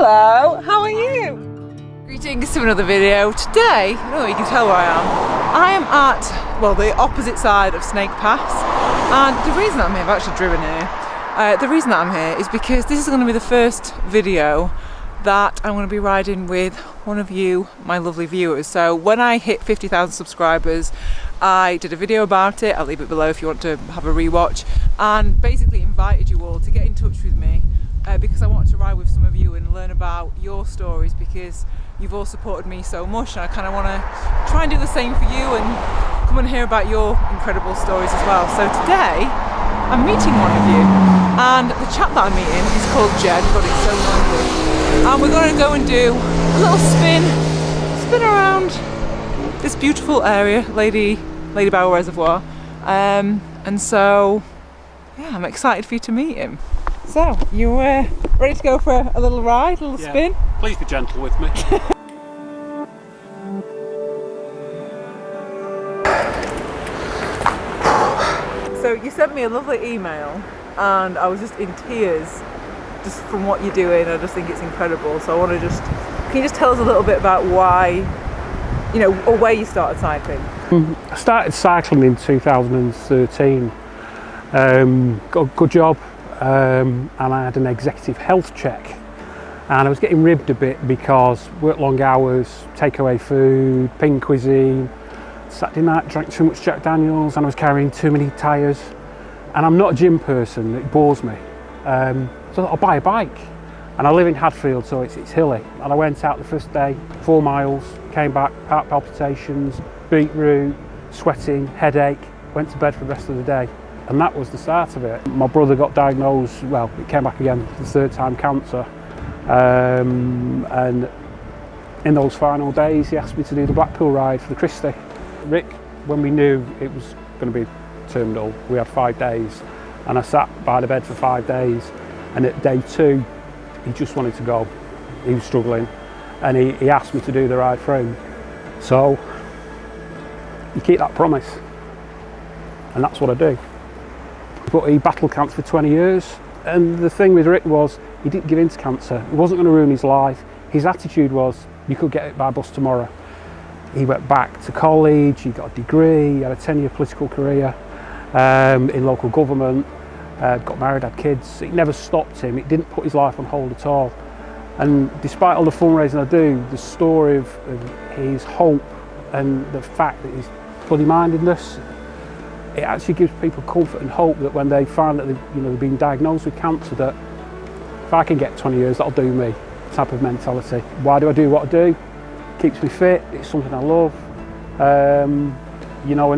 Hello, how are you? Greetings to another video. Today, I don't know, you can tell where I am. I am at, well, the opposite side of Snake Pass, and the reason that I'm here, I've actually driven here, the reason that I'm here is because this is going to be the first video that I'm going to be riding with one of you, my lovely viewers. So when I hit 50,000 subscribers, I did a video about it. I'll leave it below if you want to have a rewatch, and basically invited you all to get in touch with me because I wanted to ride with some of you and learn about your stories, because you've all supported me so much, and I kind of want to try and do the same for you and come and hear about your incredible stories as well. So today I'm meeting one of you, and the chap that I'm meeting is called Jed. God, it's so lovely. And we're going to go and do a little spin around this beautiful area, Lady Bower Reservoir, and so yeah, I'm excited for you to meet him. So, you ready to go for a little ride, a little spin? Please be gentle with me. So you sent me a lovely email and I was just in tears just from what you're doing. I just think it's incredible. So I want to can you just tell us a little bit about why, you know, or where you started cycling? I started cycling in 2013. Got a good job. And I had an executive health check, and I was getting ribbed a bit because worked long hours, takeaway food, pink cuisine. Saturday night drank too much Jack Daniels, and I was carrying too many tyres, and I'm not a gym person, it bores me, so I'll buy a bike. And I live in Hadfield, so it's hilly, and I went out the first day, 4 miles, came back, heart palpitations, beetroot, sweating, headache, went to bed for the rest of the day. And that was the start of it. My brother got diagnosed, well, it came back again, the 3rd time cancer. And in those final days, he asked me to do the Blackpool ride for the Christie. Rick, when we knew it was going to be terminal, we had 5 days. And I sat by the bed for 5 days. And at day 2, he just wanted to go. He was struggling. And he asked me to do the ride for him. So, you keep that promise. And that's what I do. But he battled cancer for 20 years, and the thing with Rick was he didn't give in to cancer. It wasn't going to ruin his life. His attitude was, you could get it by bus tomorrow. He went back to college, he got a degree, he had a 10-year political career in local government, got married, had kids. It never stopped him. It didn't put his life on hold at all. And despite all the fundraising I do, the story of his hope and the fact that his bloody-mindedness, it actually gives people comfort and hope that when they find that they've been diagnosed with cancer, that if I can get 20 years, that'll do me, type of mentality. Why do I do what I do? Keeps me fit, it's something I love. And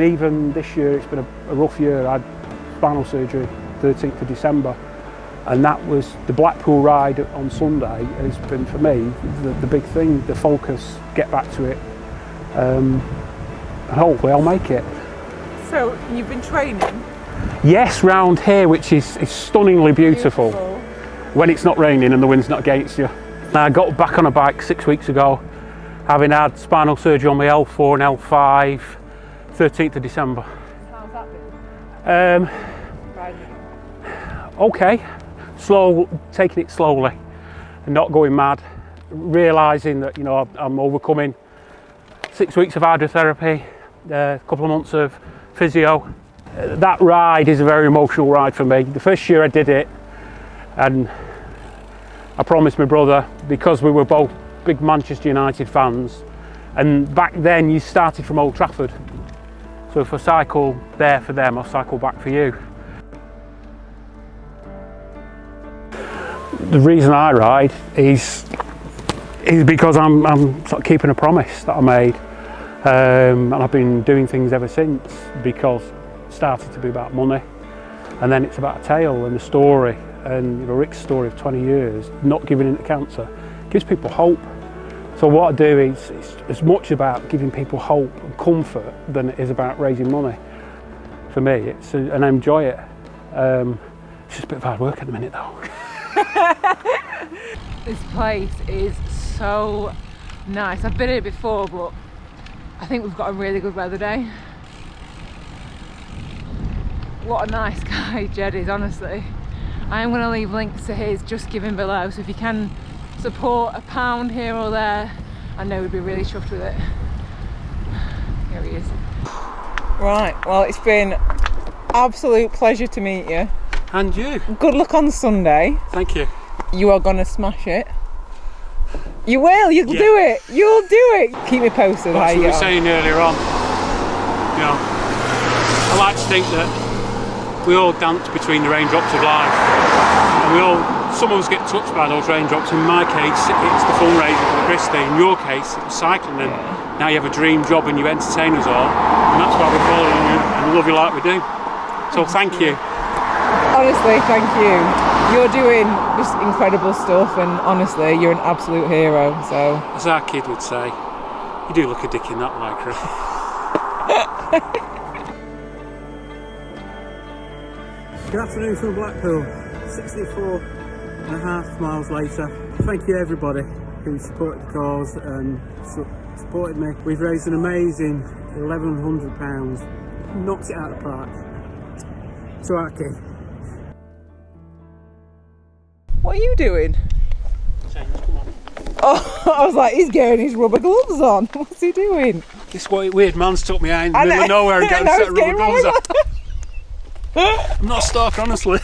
even this year, it's been a rough year. I had spinal surgery 13th of December, and that was the Blackpool ride on Sunday has been, for me, the big thing, the focus, get back to it, and hopefully I'll make it. So you've been training? Yes, round here, which is stunningly beautiful when it's not raining and the wind's not against you. I got back on a bike 6 weeks ago, having had spinal surgery on my L4 and L5, 13th of December. How's that been? Okay, taking it slowly and not going mad, realising that I'm overcoming 6 weeks of hydrotherapy, a couple of months of physio. That ride is a very emotional ride for me. The first year I did it, and I promised my brother, because we were both big Manchester United fans, and back then you started from Old Trafford, so if I cycle there for them, I'll cycle back for you. The reason I ride is because I'm sort of keeping a promise that I made. And I've been doing things ever since, because it started to be about money, and then it's about a tale and a story, and Rick's story of 20 years, not giving in to cancer, gives people hope. So what I do is it's as much about giving people hope and comfort than it is about raising money. For me, and I enjoy it. It's just a bit of hard work at the minute though. This place is so nice. I've been here before, but I think we've got a really good weather day. What a nice guy Jed is, honestly. I am going to leave links to his Just Giving below, so if you can support a pound here or there, I know we'd be really chuffed with it. Here he is. Right, well, it's been absolute pleasure to meet you. And you. Good luck on Sunday. Thank you. You are gonna smash it. You will, you'll do it. You'll do it. Keep me posted how That's you what we get were on. saying earlier on. You know, I like to think that we all dance between the raindrops of life. And some of us get touched by those raindrops. In my case, it's the fundraiser for the Christie. In your case, it was cycling. And now you have a dream job and you entertain us all. And that's why we're following you and love you like we do. So thank you. Honestly, thank you. You're doing just incredible stuff, and honestly, you're an absolute hero. So, as our kid would say, you do look a dick in that lycra. Good afternoon from Blackpool. 64.5 miles later. Thank you everybody who supported the cause and supported me. We've raised an amazing £1,100. Knocked it out of the park. To our kid. what are you doing? James, come on. Oh, I was like, he's getting his rubber gloves on. What's he doing? This weird man's took me out in the middle of nowhere and got a set of rubber gloves on. I'm not a stalker, honestly.